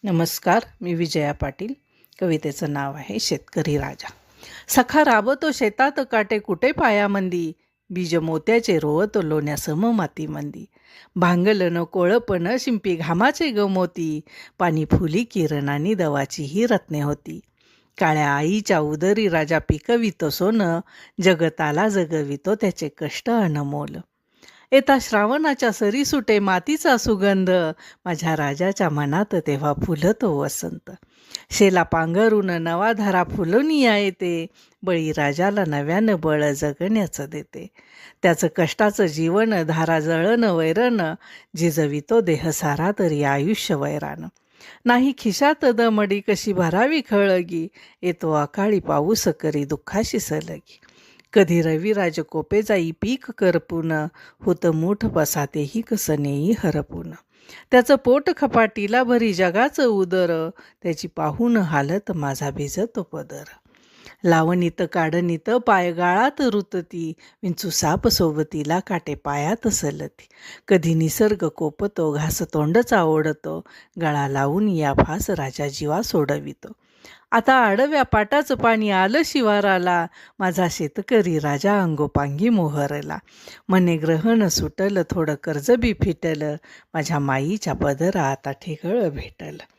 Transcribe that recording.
नमस्कार. मी विजया पाटील. कवितेचं नाव आहे शेतकरी राजा. सखा राबतो शेतात काटे कुठे पायामंदी, बीज मोत्याचे रोवतो लोण्या सम मातीमंदी. भांगलन कोळपण शिंपी घामाचे गमोती, पाणी फुली किरणानी दवाची ही रत्ने होती. काळ्या आईच्या उदरी राजा पिकवितो सोनं, जगताला जगवितो त्याचे कष्ट अनमोल. येता श्रावणाच्या सरी सुटे मातीचा सुगंध, माझ्या राजाच्या मनात तेव्हा फुलतो वसंत. शेला पांघरून नवा धारा फुलवनिया येते, बळी राजाला नव्यानं बळ जगण्याचं देते. त्याचं कष्टाचं जीवन धारा जळण वैरण, जिजवितो देह सारा तरी आयुष्य वैरान. नाही खिशात दमडी कशी भरावी खळगी, येतो अकाळी पाऊस करी दुःखाशी सलगी. कधी रविराज कोपे जाई पीक करपून, होतं मूठ बसातेही कसनेही हरपून. त्याचं पोट खपाटीला भरी जगाचं उदर, त्याची पाहून हालत माझा भिजतो पदर. लावणीत काढणीत पाय गाळात रुतती, विंचू साप सोबतीला काटे पायात सलती. कधी निसर्ग कोपतो घास तोंडचा ओढतो, गळा लावून या फास राजा जीवा सोडवितो. आता आडव्या पाटाचं पाणी आलं शिवाराला, माझा शेतकरी राजा अंगोपांगी मोहरला. मने ग्रहण सुटलं थोडं कर्ज बी फिटलं, माझ्या माईच्या पदरा आता ठिगळ भेटलं.